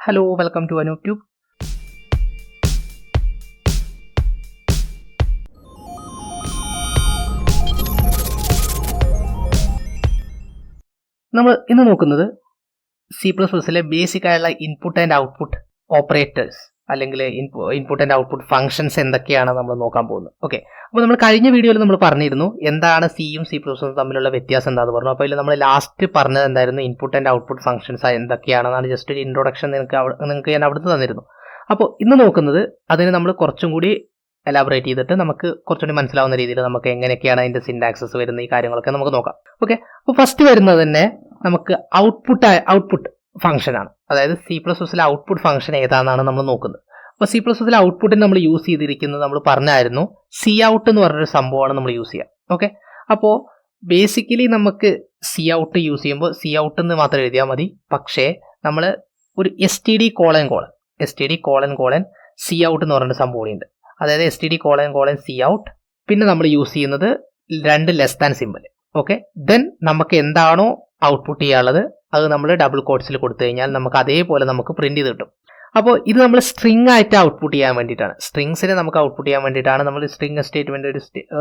Hello, welcome to anooptube. നമ്മൾ ഇന്ന് നോക്കുന്നത് C++ലെ ബേസിക് ആയുള്ള ഇൻപുട്ട് ആൻഡ് ഔട്ട്പുട്ട് ഓപ്പറേറ്റേഴ്സ് അല്ലെങ്കിൽ ഇൻപുട്ട് ആൻഡ് ഔട്ട്പുട്ട് ഫംഗ്ഷൻസ് എന്തൊക്കെയാണ് നമ്മൾ നോക്കാൻ പോകുന്നത്. ഓക്കെ, അപ്പോൾ നമ്മൾ കഴിഞ്ഞ വീഡിയോയിൽ നമ്മൾ പറഞ്ഞിരുന്നു എന്താണ് സിയും C++ഉം തമ്മിലുള്ള വ്യത്യാസം എന്താണെന്ന് പറഞ്ഞു. അപ്പോൾ ഇതിൽ നമ്മൾ ലാസ്റ്റ് പറഞ്ഞത് എന്തായിരുന്നു, ഇൻപുട്ട് ആൻഡ് ഔട്ട്പുട്ട് ഫംഗ്ഷൻസ് എന്തൊക്കെയാണെന്നാണ് ജസ്റ്റ് ഒരു ഇൻട്രൊഡക്ഷൻ നിങ്ങൾക്ക് ഞാൻ അവിടുന്ന് തന്നിരുന്നു. അപ്പോൾ ഇന്ന് നോക്കുന്നത് അതിന് നമ്മൾ കുറച്ചും കൂടി എലാബറേറ്റ് ചെയ്തിട്ട് നമുക്ക് കുറച്ചുകൂടി മനസ്സിലാവുന്ന രീതിയിൽ നമുക്ക് എങ്ങനെയൊക്കെയാണ് അതിൻ്റെ സിൻടാക്സസ് വരുന്ന ഈ കാര്യങ്ങളൊക്കെ നമുക്ക് നോക്കാം. ഓക്കെ, അപ്പോൾ ഫസ്റ്റ് വരുന്നത് തന്നെ നമുക്ക് ഔട്ട്പുട്ട് ഫംഗ്ഷനാണ്. അതായത് C++ലെ ഔട്ട്പുട്ട് ഫംഗ്ഷൻ ഏതാണെന്നാണ് നമ്മൾ നോക്കുന്നത്. അപ്പോൾ C++ലെ ഔട്ട്പുട്ടിന് നമ്മൾ യൂസ് ചെയ്തിരിക്കുന്നത് നമ്മൾ പറഞ്ഞായിരുന്നു സി ഔട്ട് എന്ന് പറഞ്ഞൊരു സംഭവമാണ് നമ്മൾ യൂസ് ചെയ്യുക. ഓക്കെ, അപ്പോൾ ബേസിക്കലി നമുക്ക് സി ഔട്ട് യൂസ് ചെയ്യുമ്പോൾ സി ഔട്ട് എന്ന് മാത്രം എഴുതിയാൽ മതി. പക്ഷേ നമ്മൾ ഒരു STD സി ഔട്ട് എന്ന് പറഞ്ഞൊരു സംഭവം ഉണ്ട്. അതായത് STD സി ഔട്ട്, പിന്നെ നമ്മൾ യൂസ് ചെയ്യുന്നത് 2 less than simple. Okay, then നമുക്ക് എന്താണോ ഔട്ട്പുട്ട് ചെയ്യാനുള്ളത് അത് നമ്മൾ ഡബിൾ കോട്ട്സിൽ കൊടുത്തു കഴിഞ്ഞാൽ നമുക്ക് അതേപോലെ നമുക്ക് പ്രിന്റ് ചെയ്ത് കിട്ടും. അപ്പോൾ ഇത് നമ്മൾ സ്ട്രിംഗ് ആയിട്ട് ഔട്ട്പുട്ട് ചെയ്യാൻ വേണ്ടിയിട്ടാണ്, സ്ട്രിങ്സിനെ നമുക്ക് ഔട്ട്പുട്ട് ചെയ്യാൻ വേണ്ടിയിട്ടാണ് നമ്മൾ സ്ട്രിംഗ് സ്റ്റേറ്റ്മെന്റ്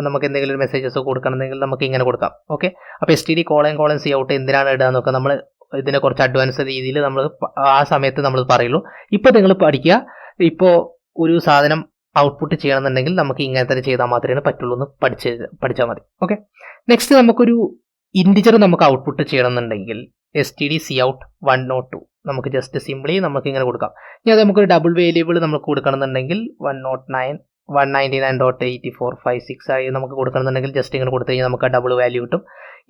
നമുക്ക് എന്തെങ്കിലും ഒരു മെസ്സേജസ് കൊടുക്കണമെങ്കിൽ നമുക്ക് ഇങ്ങനെ കൊടുക്കാം. ഓക്കെ, അപ്പോൾ STD സി ഔട്ട് എന്തിനാണ് ഇടുക എന്നൊക്കെ നമ്മൾ ഇതിനെ കുറച്ച് അഡ്വാൻസ് രീതിയിൽ നമ്മൾ ആ സമയത്ത് നമ്മൾ പറയുള്ളൂ. ഇപ്പോൾ നിങ്ങൾ പഠിക്കുക, ഇപ്പോൾ ഒരു സാധനം ഔട്ട്പുട്ട് ചെയ്യണമെന്നുണ്ടെങ്കിൽ നമുക്ക് ഇങ്ങനെ തന്നെ ചെയ്താൽ മാത്രമേ പറ്റുള്ളൂ എന്ന് പഠിച്ചാൽ മതി. ഓക്കെ, നെക്സ്റ്റ് നമുക്കൊരു ഇൻറ്റിജർ നമുക്ക് ഔട്ട്പുട്ട് ചെയ്യണമെന്നുണ്ടെങ്കിൽ STD സി ഔട്ട് 102 നമുക്ക് ജസ്റ്റ് സിംപ്ലി നമുക്ക് ഇങ്ങനെ കൊടുക്കാം. ഇനി അത് നമുക്കൊരു ഡബിൾ വേരിയബിൾ നമുക്ക് കൊടുക്കണമെന്നുണ്ടെങ്കിൽ 199.8456 ആയി നമുക്ക് കൊടുക്കണമെന്നുണ്ടെങ്കിൽ ജസ്റ്റ് ഇങ്ങനെ കൊടുത്തു കഴിഞ്ഞാൽ നമുക്ക് ആ ഡബിൾ വാല്യൂ കിട്ടും.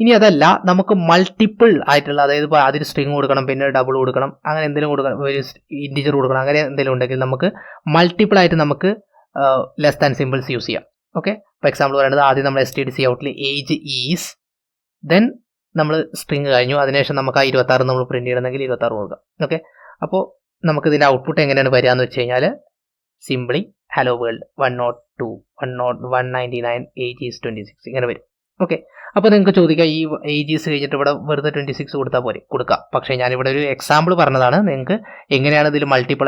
ഇനി അതല്ല, നമുക്ക് മൾട്ടിപ്പിൾ ആയിട്ടുള്ള, അതായത് ഇപ്പോൾ ആദ്യം സ്ട്രിംഗ് കൊടുക്കണം, പിന്നെ ഡബിൾ കൊടുക്കണം, അങ്ങനെ എന്തെങ്കിലും കൊടുക്കണം, ഒരു ഇൻറ്റിജർ കൊടുക്കണം, അങ്ങനെ എന്തെങ്കിലും ഉണ്ടെങ്കിൽ നമുക്ക് മൾട്ടിപ്പിൾ ആയിട്ട് നമുക്ക് ലെസ് ദാൻ സിമ്പിൾസ് യൂസ് ചെയ്യാം. ഓക്കെ, ഇപ്പോൾ എക്സാമ്പിൾ പറയുന്നത് ആദ്യം നമ്മൾ STD സി ഔട്ടിൽ ഏജ് ഈസ്, ദെൻ നമ്മൾ സ്ട്രിംഗ് കഴിഞ്ഞു, അതിനുശേഷം നമുക്ക് ആ 26 നമ്മൾ പ്രിന്റ് ചെയ്യണമെങ്കിൽ 26 കൊടുക്കാം. ഓക്കെ, അപ്പോൾ നമുക്ക് ഇതിൻ്റെ ഔട്ട്പുട്ട് എങ്ങനെയാണ് വരിക എന്ന് വെച്ച് കഴിഞ്ഞാൽ simply hello world 102 199 age is 26 ഇങ്ങനെ വരും. ഓക്കെ, അപ്പോൾ നിങ്ങൾക്ക് ചോദിക്കാം ഈ ഏജ് ഈസ് കഴിഞ്ഞിട്ട് ഇവിടെ വെറുതെ 26 കൊടുത്താൽ പോരെ? കൊടുക്കാം. പക്ഷേ ഞാനിവിടെ ഒരു എക്സാമ്പിൾ പറഞ്ഞതാണ്, നിങ്ങൾക്ക് എങ്ങനെയാണ് ഇതിൽ മൾട്ടിപ്പിൾ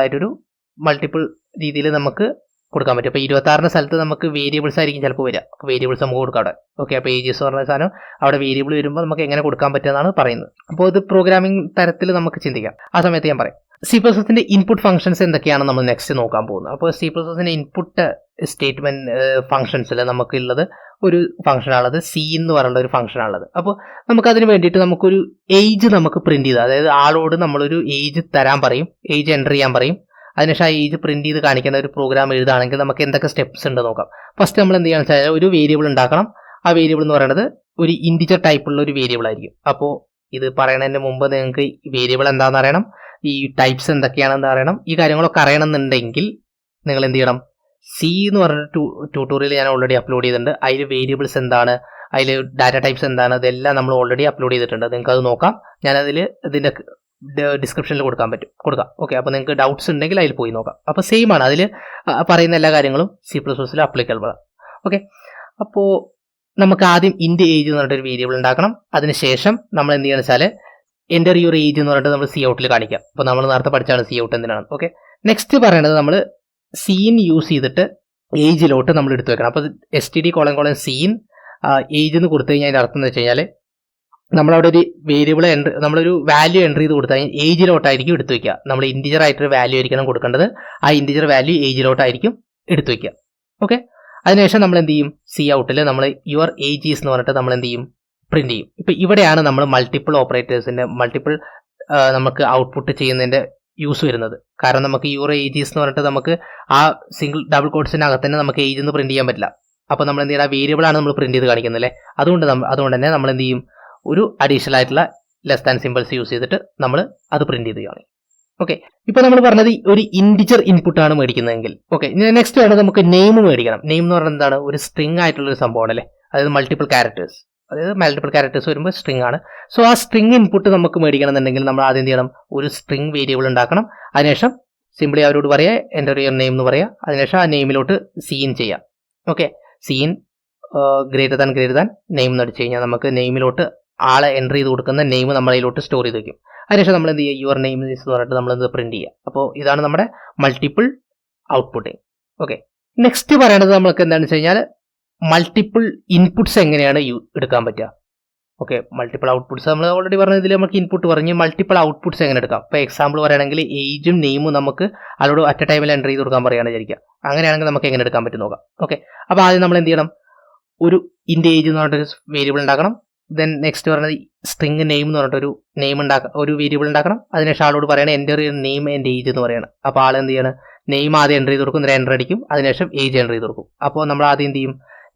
രീതിയിൽ നമുക്ക് കൊടുക്കാൻ പറ്റും. അപ്പോൾ 26 സ്ഥലത്ത് നമുക്ക് വേരിയബിൾസ് ആയിരിക്കും ചിലപ്പോൾ വരിക, വേരിയബിൾസ് നമുക്ക് കൊടുക്കാം അവിടെ. ഓക്കെ, അപ്പോൾ ഏജസ് പറഞ്ഞ സാധനം അവിടെ വേരിയബിൾ വരുമ്പോൾ നമുക്ക് എങ്ങനെ കൊടുക്കാൻ പറ്റുമെന്നാണ് പറയുന്നത്. അപ്പോൾ ഇത് പ്രോഗ്രാമിംഗ് തരത്തിൽ നമുക്ക് ചിന്തിക്കാം. ആ സമയത്ത് ഞാൻ പറയാം C++ന്റെ ഇൻപുട്ട് ഫംഗ്ഷൻസ് എന്തൊക്കെയാണ് നമ്മൾ നെക്സ്റ്റ് നോക്കാൻ പോകുന്നത്. അപ്പോൾ C++ന്റെ ഇൻപുട്ട് സ്റ്റേറ്റ്മെന്റ് ഫംഗ്ഷൻസിൽ നമുക്കുള്ളത് ഒരു ഫംഗ്ഷനാണുള്ളത്, സി എന്ന് പറയുന്ന ഒരു ഫംഗ്ഷനാണുള്ളത്. അപ്പോൾ നമുക്കതിന് വേണ്ടിയിട്ട് നമുക്കൊരു ഏജ് നമുക്ക് പ്രിന്റ് ചെയ്ത്, അതായത് ആളോട് നമ്മളൊരു ഏജ് തരാൻ പറയും, ഏജ് എൻ്റർ ചെയ്യാൻ പറയും. അതിനുശേഷം ആ ഏജ് പ്രിന്റ് ചെയ്ത് കാണിക്കുന്ന ഒരു പ്രോഗ്രാം എഴുതുകയാണെങ്കിൽ നമുക്ക് എന്തൊക്കെ സ്റ്റെപ്സ് ഉണ്ട് നോക്കാം. ഫസ്റ്റ് നമ്മൾ എന്ത് ചെയ്യുകയാണെന്ന് വെച്ചാൽ ഒരു വേരിയബിൾ ഉണ്ടാക്കണം. ആ വേരിയബിൾ എന്ന് പറയുന്നത് ഒരു ഇൻറ്റിജർ ടൈപ്പുള്ള ഒരു വേരിയബിൾ ആയിരിക്കും. അപ്പോൾ ഇത് പറയുന്നതിന് മുമ്പ് നിങ്ങൾക്ക് വേരിയബിൾ എന്താണെന്ന് അറിയണം, ഈ ടൈപ്സ് എന്തൊക്കെയാണെന്ന് അറിയണം. ഈ കാര്യങ്ങളൊക്കെ അറിയണമെന്നുണ്ടെങ്കിൽ നിങ്ങൾ എന്ത് ചെയ്യണം, സി എന്ന് പറഞ്ഞ ട്യൂട്ടോറിയൽ ഞാൻ ഓൾറെഡി അപ്ലോഡ് ചെയ്തിട്ടുണ്ട്. അതിൽ വേരിയബിൾസ് എന്താണ്, അതിൽ ഡാറ്റ ടൈപ്സ് എന്താണ്, ഇതെല്ലാം നമ്മൾ ഓൾറെഡി അപ്ലോഡ് ചെയ്തിട്ടുണ്ട്. നിങ്ങൾക്ക് അത് നോക്കാം, ഞാനതിൽ ഇതിൻ്റെ ഡിസ്ക്രിപ്ഷനിൽ കൊടുക്കാം. ഓക്കെ, അപ്പോൾ നിങ്ങൾക്ക് ഡൗട്ട്സ് ഉണ്ടെങ്കിൽ അതിൽ പോയി നോക്കാം. അപ്പോൾ സെയിം ആണ്, അതിൽ പറയുന്ന എല്ലാ കാര്യങ്ങളും C++ൽ അപ്ലിക്കബിൾ ആണ്. ഓക്കെ, അപ്പോൾ നമുക്ക് ആദ്യം ഇൻറ്റ് ഏജ് എന്ന് പറഞ്ഞിട്ടൊരു വേരിയബിൾ ഉണ്ടാക്കണം. അതിനുശേഷം നമ്മൾ എന്ത് ചെയ്യുകയെന്ന് വെച്ചാൽ എൻ്റർ യുവർ ഏജ് എന്ന് പറഞ്ഞിട്ട് നമ്മൾ സി ഔട്ടിൽ കാണിക്കാം. അപ്പോൾ നമ്മൾ നേരത്തെ പഠിച്ചാണ് സി ഔട്ട് എന്തിനാണ്. ഓക്കെ, നെക്സ്റ്റ് പറയേണ്ടത് നമ്മൾ സീൻ യൂസ് ചെയ്തിട്ട് ഏജിലോട്ട് നമ്മൾ എടുത്തു വെക്കണം. അപ്പോൾ STD സീൻ ഏജ് എന്ന് കൊടുത്തു കഴിഞ്ഞാൽ അതിൻ്റെ അർത്ഥം എന്ന് വെച്ച് കഴിഞ്ഞാൽ നമ്മളവിടെ ഒരു വേരിയബിൾ നമ്മളൊരു വാല്യൂ എൻ്റർ ചെയ്ത് കൊടുത്താൽ ഏജിലോട്ടായിരിക്കും എടുത്തു വയ്ക്കുക. നമ്മൾ ഇൻറ്റിജർ ആയിട്ടൊരു വാല്യൂ ആയിരിക്കണം കൊടുക്കേണ്ടത്, ആ ഇൻറ്റിജർ വാല്യൂ ഏജിലോട്ടായിരിക്കും എടുത്തു വയ്ക്കുക. ഓക്കെ, അതിനുശേഷം നമ്മൾ എന്ത് ചെയ്യും, സി ഔട്ടിൽ നമ്മൾ യുവർ ഏജ് ഈസ് എന്ന് പറഞ്ഞിട്ട് നമ്മൾ എന്ത് ചെയ്യും, പ്രിന്റ് ചെയ്യും. ഇപ്പോൾ ഇവിടെയാണ് നമ്മൾ മൾട്ടിപ്പിൾ ഓപ്പറേറ്റേഴ്സിൻ്റെ നമുക്ക് ഔട്ട്പുട്ട് ചെയ്യുന്നതിൻ്റെ യൂസ് വരുന്നത്. കാരണം നമുക്ക് യുവർ ഏജ് ഈസ് എന്ന് പറഞ്ഞിട്ട് നമുക്ക് ആ സിംഗിൾ ഡബിൾ കോട്ട്സിനകത്ത് തന്നെ നമുക്ക് ഏജ് എന്ന് പ്രിന്റ് ചെയ്യാൻ പറ്റില്ല. അപ്പോൾ നമ്മൾ എന്ത് ചെയ്യണം, ആ വേരിയബിളാണ് നമ്മൾ പ്രിന്റ് ചെയ്ത് കാണിക്കുന്നത് അല്ലേ. അതുകൊണ്ട് തന്നെ നമ്മൾ എന്ത് ചെയ്യും, ഒരു അഡീഷണൽ ആയിട്ടുള്ള ലെസ് ദാൻ സിമ്പിൾസ് യൂസ് ചെയ്തിട്ട് നമ്മൾ അത് പ്രിന്റ് ചെയ്ത് കാണും. ഓക്കെ, ഇപ്പോൾ നമ്മൾ പറഞ്ഞത് ഒരു ഇൻറ്റിജർ ഇൻപുട്ടാണ് മേടിക്കുന്നതെങ്കിൽ. ഓക്കെ, നെക്സ്റ്റ് വേണം നമുക്ക് നെയിം മേടിക്കണം. നെയിം എന്ന് പറയുന്നത് എന്താണ്, ഒരു സ്ട്രിംഗ് ആയിട്ടുള്ളൊരു സംഭവമാണ് അല്ലേ. അതായത് മൾട്ടിപ്പിൾ ക്യാരക്ടേഴ്സ് വരുമ്പോൾ സ്ട്രിംഗ് ആണ്. സോ ആ സ്ട്രിംഗ് ഇൻപുട്ട് നമുക്ക് മേടിക്കണം എന്നുണ്ടെങ്കിൽ നമ്മൾ ആദ്യം എന്ത് ചെയ്യണം, ഒരു സ്ട്രിംഗ് വേരിയബിൾ ഉണ്ടാക്കണം. അതിനുശേഷം സിംപ്ലി അവരോട് പറയുക എൻ്റർ യുവർ നെയിം എന്ന് പറയുക. അതിനുശേഷം ആ നെയിമിലോട്ട് സീൻ ചെയ്യാം. ഓക്കെ, സീൻ ഗ്രേറ്റർ ദാൻ നെയിം എന്ന് അടിച്ചു കഴിഞ്ഞാൽ നമുക്ക് നെയിമിലോട്ട് ആളെ എൻ്റർ ചെയ്ത് കൊടുക്കുന്ന നെയിം നമ്മളതിലോട്ട് സ്റ്റോർ ചെയ്ത് വയ്ക്കും. അതിനുശേഷം നമ്മൾ എന്ത് ചെയ്യുക, യുവർ നെയിം എന്ന് പറഞ്ഞിട്ട് നമ്മളത് പ്രിന്റ് ചെയ്യുക. അപ്പോൾ ഇതാണ് നമ്മുടെ മൾട്ടിപ്പിൾ ഔട്ട്പുട്ടിങ്. ഓക്കെ, നെക്സ്റ്റ് പറയണത് നമുക്ക് എന്താണെന്ന് വെച്ച് കഴിഞ്ഞാൽ മൾട്ടിപ്പിൾ ഇൻപുട്സ് എങ്ങനെയാണ് എടുക്കാൻ പറ്റുക. ഓക്കെ, മൾട്ടിപ്പിൾ ഔട്ട്പുട്ട്സ് നമ്മൾ ഓൾറെഡി പറഞ്ഞതിൽ നമുക്ക് ഇൻപുട്ട് പറഞ്ഞ് മൾട്ടിപ്പിൾ ഔട്ട്പുട്ട്സ് എങ്ങനെ എടുക്കാം. ഇപ്പോൾ എക്സാമ്പിൾ പറയുകയാണെങ്കിൽ ഏജും നെയിമും നമുക്ക് അതോട് അറ്റ് എ ടൈമിൽ എൻ്റർ ചെയ്ത് കൊടുക്കാൻ പറയുകയാണ് വിചാരിക്കുക. അങ്ങനെയാണെങ്കിൽ നമുക്ക് എങ്ങനെ എടുക്കാൻ പറ്റും നോക്കാം. ഓക്കെ, അപ്പോൾ ആദ്യം നമ്മൾ എന്ത് ചെയ്യണം, ഒരു ഇൻ്റെ ഏജ് എന്ന് പറഞ്ഞിട്ടൊരു വേരിയബിൾ ഉണ്ടാക്കണം. ദെൻ നെക്സ്റ്റ് പറയുന്നത് സ്ട്രിങ് നെയിം എന്ന് പറഞ്ഞിട്ടൊരു ഒരു വേരിയബിൾ ഉണ്ടാക്കണം. അതിനുശേഷം ആളോട് പറയണം എൻ്റർ നെയിം ആൻഡ് ഏജ് എന്ന് പറയണം. അപ്പോൾ ആൾ എന്ത് ചെയ്യണം, നെയിം ആദ്യം എൻ്റർ ചെയ്ത് കൊടുക്കും, എൻ്റർ അടിക്കും. അതിനുശേഷം ഏജ് എൻ്റർ ചെയ്ത് കൊടുക്കും. അപ്പോൾ നമ്മൾ ആദ്യം എന്ത് ചെയ്യും,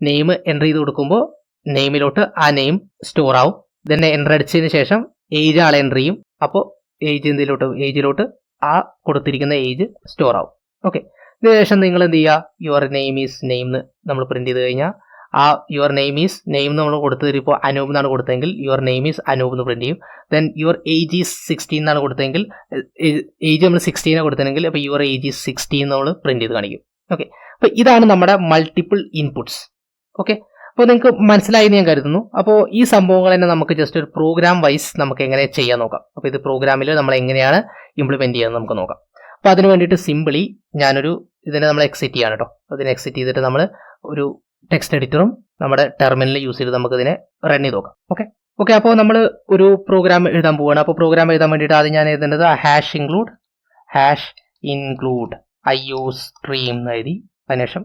നെയിം എൻ്റർ ചെയ്ത് കൊടുക്കുമ്പോൾ നെയിമിലോട്ട് ആ നെയിം സ്റ്റോർ ആവും. ദെൻ എൻ്റർ അടിച്ചതിന് ശേഷം ഏജ് ആൾ എൻ്റർ ചെയ്യും. അപ്പോൾ ഏജിലോട്ട് ആ കൊടുത്തിരിക്കുന്ന ഏജ് സ്റ്റോർ ആവും. ഓക്കെ, ഇതിനുശേഷം നിങ്ങൾ എന്ത് ചെയ്യുക, യുവർ നെയിം ഈസ് നെയിം എന്ന് നമ്മൾ പ്രിന്റ് ചെയ്ത് കഴിഞ്ഞാൽ ആ യുവർ നെയിം ഈസ് നെയിം നമ്മൾ കൊടുത്തത് ഇപ്പോൾ അനൂപ് എന്നാണ് കൊടുത്തതെങ്കിൽ യുവർ നെയിം ഈസ് അനൂപ് എന്ന് പ്രിന്റ് ചെയ്യും. ദെൻ യുവർ ഏജ് ഈസ് 16 എന്നാണ് കൊടുത്തതെങ്കിൽ ഏജ് നമ്മൾ 16 കൊടുത്തെങ്കിൽ അപ്പോൾ യുവർ ഏജ് ഈസ് 16 നമ്മൾ പ്രിന്റ് ചെയ്ത് കാണിക്കും. ഓക്കെ, അപ്പോൾ ഇതാണ് നമ്മുടെ മൾട്ടിപ്പിൾ ഇൻപുട്സ്. ഓക്കെ, അപ്പോൾ നിങ്ങൾക്ക് മനസ്സിലായി എന്ന് ഞാൻ കരുതുന്നു. അപ്പോൾ ഈ സംഭവങ്ങൾ തന്നെ നമുക്ക് ജസ്റ്റ് ഒരു പ്രോഗ്രാം വൈസ് നമുക്ക് എങ്ങനെ ചെയ്യാൻ നോക്കാം. അപ്പോൾ ഇത് പ്രോഗ്രാമിൽ നമ്മൾ എങ്ങനെയാണ് ഇംപ്ലിമെൻറ്റ് ചെയ്യാൻ നമുക്ക് നോക്കാം. അപ്പോൾ അതിന് വേണ്ടിയിട്ട് സിമ്പിളി ഇതിനെ നമ്മൾ എക്സിറ്റ് ചെയ്യാണ് കേട്ടോ. അതിനെ എക്സിറ്റ് ചെയ്തിട്ട് നമ്മൾ ഒരു ടെക്സ്റ്റ് എഡിറ്ററും നമ്മുടെ ടെർമിനൽ യൂസ് ചെയ്ത് നമുക്ക് ഇതിനെ റൺ ചെയ്ത് നോക്കാം. ഓക്കെ, അപ്പോൾ നമ്മൾ ഒരു പ്രോഗ്രാം എഴുതാൻ പോവുകയാണ്. അപ്പോൾ പ്രോഗ്രാം എഴുതാൻ വേണ്ടിയിട്ട് ആദ്യം ഞാൻ എഴുതേണ്ടത് ഹാഷ് ഇൻക്ലൂഡ് IOStream എന്ന് എഴുതി. അതിനുശേഷം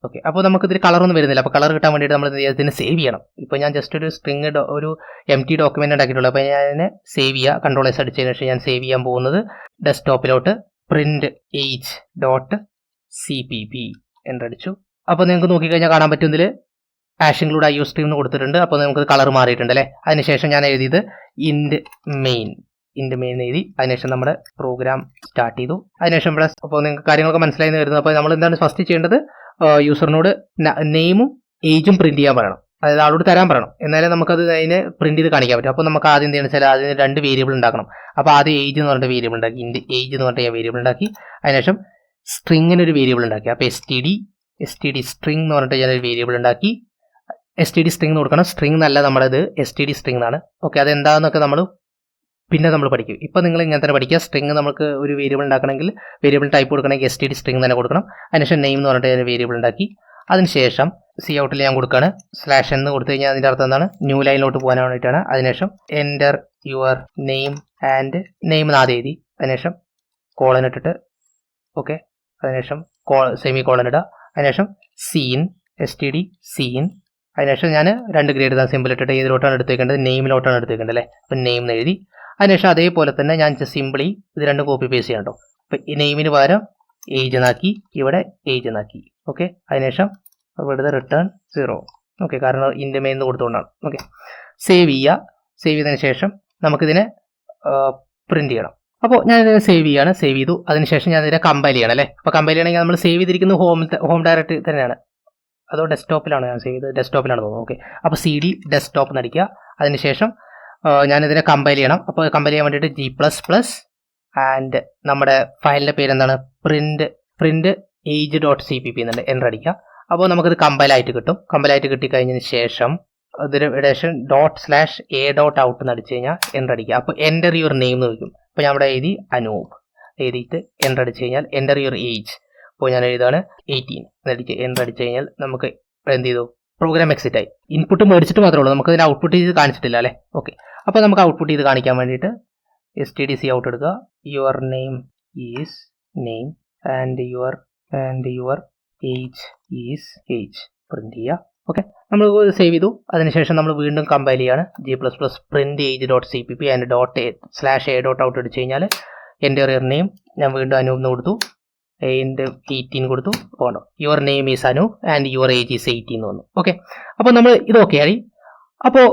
ഓക്കെ, അപ്പോൾ നമുക്ക് ഇതിൽ കളറൊന്നും വരുന്നില്ല. അപ്പോൾ കളർ കിട്ടാൻ വേണ്ടിയിട്ട് നമ്മൾ ഇതിനെ സേവ് ചെയ്യണം. ഇപ്പോൾ ഞാൻ ജസ്റ്റ് ഒരു സ്ട്രിങ് ഒരു empty ഡോക്യുമെന്റ് ഉണ്ടാക്കിയിട്ടുള്ളൂ. അപ്പോൾ ഞാൻ അതിനെ സേവ് ചെയ്യുക. Ctrl+S അടിച്ചതിന് ശേഷം ഞാൻ സേവ് ചെയ്യാൻ പോകുന്നത് ഡെസ്ക്ടോപ്പിലോട്ട് print.age.cpp എന്നടിച്ചു. അപ്പോൾ നിങ്ങൾക്ക് നോക്കിക്കഴിഞ്ഞാൽ കാണാൻ പറ്റും ഇതിൽ ഹാഷ് ഇൻക്ലൂഡ് IOStream എന്ന് കൊടുത്തിട്ടുണ്ട്. അപ്പോൾ നമുക്ക് കളർ മാറിയിട്ടുണ്ട് അല്ലേ. അതിനുശേഷം ഞാൻ എഴുതിയത് ഇൻഡ് മെയിൻ എഴുതി. അതിനുശേഷം നമ്മുടെ പ്രോഗ്രാം സ്റ്റാർട്ട് ചെയ്തു. അതിനുശേഷം ഇവിടെ അപ്പോൾ നിങ്ങൾക്ക് കാര്യങ്ങളൊക്കെ മനസ്സിലായി എന്ന് വരുന്നത്. അപ്പോൾ നമ്മൾ എന്താണ് ഫസ്റ്റ് ചെയ്യേണ്ടത്, യൂസറിനോട് നെയിമും ഏജും പ്രിന്റ് ചെയ്യാൻ പറയണം. അതായത് ആളോട് തരാൻ പറയണം. എന്നാലേ നമുക്കത് അതിനെ പ്രിന്റ് ചെയ്ത് കാണിക്കാൻ പറ്റും. അപ്പോൾ നമുക്ക് ആദ്യം എന്ത് ചെയ്യണം, ആദ്യം 2 വേരിയബിൾ ഉണ്ടാക്കണം. അപ്പോൾ ആദ്യം ഏജ് എന്ന് പറഞ്ഞിട്ട് വേരിയബിൾ ഉണ്ടാക്കി, ഇൻഡ് ഏജ് എന്ന് പറഞ്ഞിട്ട് ഞാൻ വേരിയബിൾ ഉണ്ടാക്കി. അതിനുശേഷം സ്ട്രിങ്ങിന് ഒരു വേരിയബിൾ ഉണ്ടാക്കി. അപ്പോൾ std സ്ട്രിങ് എന്ന് പറഞ്ഞിട്ട് ഞാനൊരു വേരിയബിൾ ഉണ്ടാക്കി. std സ്ട്രിങ് കൊടുക്കണം. സ്ട്രിങ് എന്നല്ല നമ്മളത് std സ്ട്രിങ് എന്നാണ്. ഓക്കെ, അതെന്താണെന്നൊക്കെ നമ്മൾ പഠിക്കും. ഇപ്പോൾ നിങ്ങൾ ഇങ്ങനെ തന്നെ പഠിക്കുക. സ്ട്രിങ് നമുക്ക് ഒരു വേരിയബിൾ ഉണ്ടാക്കണമെങ്കിൽ വേരിയബിൾ ടൈപ്പ് കൊടുക്കണമെങ്കിൽ std സ്ട്രിങ് തന്നെ കൊടുക്കണം. അതിനുശേഷം നെയിം എന്ന് പറഞ്ഞിട്ട് ഞാൻ വേരിയബിൾ ഉണ്ടാക്കി. അതിനുശേഷം ഔട്ടിൽ ഞാൻ കൊടുക്കുകയാണ് /n എന്ന് കൊടുത്തു കഴിഞ്ഞാൽ അതിൻ്റെ അർത്ഥം എന്താണ്, ന്യൂ ലൈനിലോട്ട് പോകാൻ വേണ്ടിയിട്ടാണ്. അതിനുശേഷം enter your name and name എന്ന് ആദ്യം എഴുതി. അതിനുശേഷം കോളൻ ഇട്ടിട്ട് ഓക്കെ, അതിനുശേഷം സെമി കോളൻ ഇടുക. അതിനുശേഷം std scene. അതിനുശേഷം ഞാൻ 2 ഗ്രേഡ് സിമ്പിൾ ഇട്ടിട്ട് ഏതിലോട്ടാണ് എടുത്തേക്കേണ്ടത്, നെയിമിലോട്ടാണ് എടുത്തേക്കേണ്ടത് അല്ലേ. അപ്പം നെയിം എന്ന് എഴുതി. അതിനുശേഷം അതേപോലെ തന്നെ ഞാൻ സിമ്പിളി ഇത് 2 കോപ്പി പേസ്റ്റ് ചെയ്യാം കേട്ടോ. അപ്പം ഈ നെയിമിന് പകരം ഏജ് എന്നാക്കി, ഇവിടെ ഏജ് എന്നാക്കി. ഓക്കെ, അതിനുശേഷം ഇവിടുത്തെ റിട്ടേൺ 0. ഓക്കെ, കാരണം ഇൻ്റെ മെയിൻ കൊടുത്തുകൊണ്ടാണ്. ഓക്കെ, സേവ് ചെയ്യുക. സേവ് ചെയ്തതിന് ശേഷം നമുക്കിതിനെ പ്രിന്റ് ചെയ്യണം. അപ്പോൾ ഞാൻ ഇതിനെ സേവ് ചെയ്തു. അതിനുശേഷം ഞാൻ ഇതിനെ കമ്പൈൽ ചെയ്യണം അല്ലേ. അപ്പോൾ കമ്പൈൽ ചെയ്യണമെങ്കിൽ നമ്മൾ സേവ് ചെയ്തിരിക്കുന്നത് ഹോം ഡയറക്ടറി തന്നെയാണ്. അതോ ഡെസ്ക്ടോപ്പിലാണ് ഞാൻ സേവ് ചെയ്തത്, ഡെസ്ക്ടോപ്പിലാണ് തോന്നുന്നു. ഓക്കെ, അപ്പോൾ CD ഡെസ്ക്ടോപ്പ് എന്നടിക്കുക. അതിനുശേഷം ഞാനിതിനെ കമ്പൈൽ ചെയ്യണം. അപ്പോൾ കമ്പൈൽ ചെയ്യാൻ വേണ്ടിയിട്ട് G++ ആൻഡ് നമ്മുടെ ഫയലിൻ്റെ പേരെന്താണ്, പ്രിന്റ് age.cpp എന്നുണ്ട്. എൻ്റർ അടിക്കുക. അപ്പോൾ നമുക്കിത് കമ്പൈലായിട്ട് കിട്ടും. കമ്പൈലായിട്ട് കിട്ടിക്കഴിഞ്ഞതിന് ശേഷം ഇതിന് .a.out എന്ന് അടിച്ചു കഴിഞ്ഞാൽ എൻ്റർ അടിക്കുക. അപ്പോൾ എൻ്റർ യുവർ നെയിം എന്ന് വിളിക്കും. അപ്പോൾ ഞാൻ ഇവിടെ എഴുതി അനൂപ് എഴുതിയിട്ട് എൻ്റർ അടിച്ചു കഴിഞ്ഞാൽ എൻ്റർ യുവർ ഏജ്. അപ്പോൾ ഞാൻ എഴുതാണ് 18 എന്നടിച്ച് എൻ്റർ അടിച്ചു കഴിഞ്ഞാൽ നമുക്ക് എന്ത് ചെയ്തു, പ്രോഗ്രാം എക്സിറ്റ് ആയി. ഇൻപുട്ട് മേടിച്ചിട്ട് മാത്രമേ ഉള്ളൂ, നമുക്ക് ഇതിന് ഔട്ട്പുട്ട് ചെയ്ത് കാണിച്ചിട്ടില്ല അല്ലേ. ഓക്കെ, അപ്പോൾ നമുക്ക് ഔട്ട്പുട്ട് ചെയ്ത് കാണിക്കാൻ വേണ്ടിയിട്ട് stdc ഔട്ട് എടുക്കുക. Your name is name and your age is age print ചെയ്യുക. ഓക്കെ, നമ്മൾ സേവ് ചെയ്തു. അതിനുശേഷം നമ്മൾ വീണ്ടും കമ്പൈൽ ചെയ്യാണ്. G++ print age.cpp and .a/a.out അടിച്ചു കഴിഞ്ഞാൽ എൻ്റർ യുവർ നെയിം ഞാൻ വീണ്ടും അനൂപ് എന്ന് കൊടുത്തു. 18 കൊടുത്തു. പോകണം your name is Anoop and your age is 18 എന്ന് വന്നു. ഓക്കെ, അപ്പോൾ നമ്മൾ ഇതൊക്കെ ആയി. അപ്പോൾ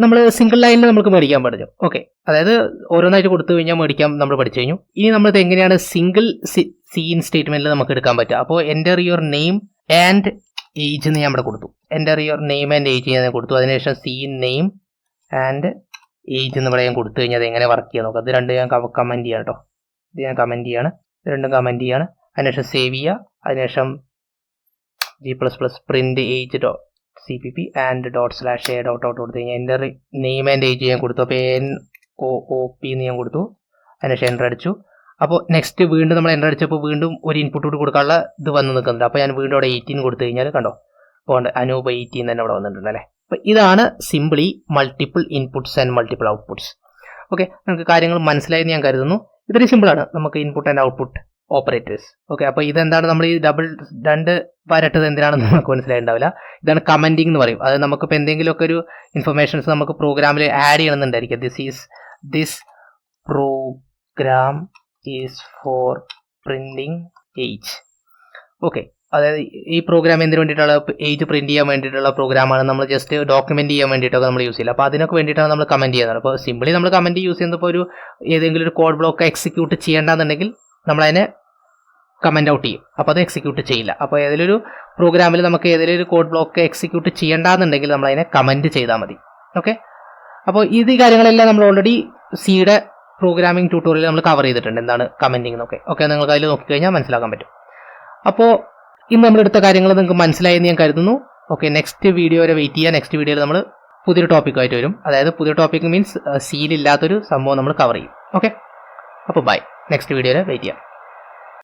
നമ്മൾ സിംഗിൾ ലൈനിൽ നമുക്ക് മേടിക്കാൻ പഠിച്ചു. ഓക്കെ, അതായത് ഓരോന്നായിട്ട് കൊടുത്തു കഴിഞ്ഞാൽ മേടിക്കാൻ നമ്മൾ പഠിച്ചു കഴിഞ്ഞു. ഇനി നമ്മളിത് എങ്ങനെയാണ് സിംഗിൾ സീൻ സ്റ്റേറ്റ്മെന്റിൽ നമുക്ക് എടുക്കാൻ പറ്റുക. അപ്പോൾ enter your name and age എന്ന് ഞാൻ ഇവിടെ കൊടുത്തു. Enter your name and age ഞാൻ കൊടുത്തു. അതിനുശേഷം സീൻ നെയിം ആൻഡ് ഏജ് എന്ന് ഇവിടെ ഞാൻ കൊടുത്തു കഴിഞ്ഞാൽ അത് എങ്ങനെ വർക്ക് ചെയ്യാൻ നോക്കാം. അത് 2 ഞാൻ കമൻറ്റ് ചെയ്യാണ് കേട്ടോ. ഇത് ഞാൻ കമൻറ്റ് ചെയ്യാണ്, 2 കമൻറ്റ് ചെയ്യാണ്. അതിനുശേഷം സേവ് ചെയ്യുക. അതിനുശേഷം G++ print age CPP and ./a കൊടുത്തു കഴിഞ്ഞാൽ എൻ്റെ നെയിം ആൻഡ് ഏജ് ഞാൻ കൊടുത്തു. അപ്പോൾ NOOP എന്ന് ഞാൻ കൊടുത്തു. അതിനുശേഷം എൻ്റർ അടിച്ചു. അപ്പോൾ നെക്സ്റ്റ് വീണ്ടും നമ്മൾ എൻ്റർ അടിച്ചപ്പോൾ വീണ്ടും ഒരു ഇൻപുട്ട് കൂടി കൊടുക്കാനുള്ള ഇത് വന്ന് നിൽക്കുന്നുണ്ട്. അപ്പോൾ ഞാൻ വീണ്ടും അവിടെ 18 കൊടുത്തു കഴിഞ്ഞാൽ കണ്ടോ, അപ്പോൾ അനൂപ് 18 തന്നെ അവിടെ വന്നിട്ടുണ്ട് അല്ലേ. അപ്പോൾ ഇതാണ് simply multiple inputs and multiple outputs. Okay, നമുക്ക് കാര്യങ്ങൾ മനസ്സിലായെന്ന് ഞാൻ കരുതുന്നു. ഇത്രയും സിമ്പിളാണ് നമുക്ക് input and output operators. Okay, അപ്പോൾ ഇതെന്താണ്, നമ്മൾ ഈ രണ്ട് വരട്ടത് എന്തിനാണെന്ന് നമുക്ക് മനസ്സിലായിട്ടുണ്ടാവില്ല. ഇതാണ് കമൻറ്റിംഗ് എന്ന് പറയും. അത് നമുക്കിപ്പോൾ എന്തെങ്കിലുമൊക്കെ ഒരു ഇൻഫർമേഷൻസ് നമുക്ക് പ്രോഗ്രാമിൽ ആഡ് ചെയ്യണമെന്നുണ്ടായിരിക്കും. This program is for printing age. Okay, അതായത് ഈ പ്രോഗ്രാം എന്തിനു വേണ്ടിയിട്ടുള്ള, ഏജ് പ്രിന്റ് ചെയ്യാൻ വേണ്ടിയിട്ടുള്ള പ്രോഗ്രാമാണ്. നമ്മൾ ജസ്റ്റ് ഡോക്യുമെന്റ് ചെയ്യാൻ വേണ്ടിയിട്ടൊക്കെ നമ്മൾ യൂസ് ചെയ്യില്ല. അപ്പോൾ അതിനൊക്കെ വേണ്ടിയിട്ടാണ് നമ്മൾ കമന്റ് ചെയ്യുന്നത്. അപ്പോൾ സിംപ്ലി നമ്മൾ കമന്റ് യൂസ് ചെയ്യുന്നപ്പോൾ ഒരു ഏതെങ്കിലും ഒരു കോഡ് ബ്ലോക്ക് എക്സിക്യൂട്ട് ചെയ്യേണ്ടെന്നുണ്ടെങ്കിൽ നമ്മളതിനെ കമന്റ് ഔട്ട് ചെയ്യും. അപ്പോൾ അത് എക്സിക്യൂട്ട് ചെയ്യില്ല. അപ്പോൾ ഏതെങ്കിലും ഒരു പ്രോഗ്രാമിൽ നമുക്ക് ഏതെങ്കിലും ഒരു കോഡ് ബ്ലോക്ക് എക്സിക്യൂട്ട് ചെയ്യേണ്ടെന്നുണ്ടെങ്കിൽ നമ്മളതിനെ കമന്റ് ചെയ്താൽ മതി. ഓക്കെ, അപ്പോൾ ഈ കാര്യങ്ങളെല്ലാം നമ്മൾ ഓൾറെഡി സിയുടെ പ്രോഗ്രാമിംഗ് ട്യൂട്ടോറിയൽ നമ്മൾ കവർ ചെയ്തിട്ടുണ്ട്, എന്താണ് കമന്റിംഗ് എന്നൊക്കെ. ഓക്കെ, നിങ്ങൾക്ക് അതിൽ നോക്കിക്കഴിഞ്ഞാൽ മനസ്സിലാക്കാൻ പറ്റും. അപ്പോൾ ഇന്ന് നമ്മളെടുത്ത കാര്യങ്ങൾ നിങ്ങൾക്ക് മനസ്സിലായെന്ന് ഞാൻ കരുതുന്നു. ഓക്കെ, നെക്സ്റ്റ് വീഡിയോ വരെ വെയിറ്റ് ചെയ്യുക. നെക്സ്റ്റ് വീഡിയോയിൽ നമ്മൾ പുതിയൊരു ടോപ്പിക്കായിട്ട് വരും. അതായത് പുതിയ ടോപ്പിക് മീൻസ് സിയിലില്ലാത്തൊരു സംഭവം നമ്മൾ കവർ ചെയ്യും. ഓക്കെ, അപ്പോൾ ബൈ. നെക്സ്റ്റ് വീഡിയോയിൽ വെയിറ്റ് ചെയ്യാം.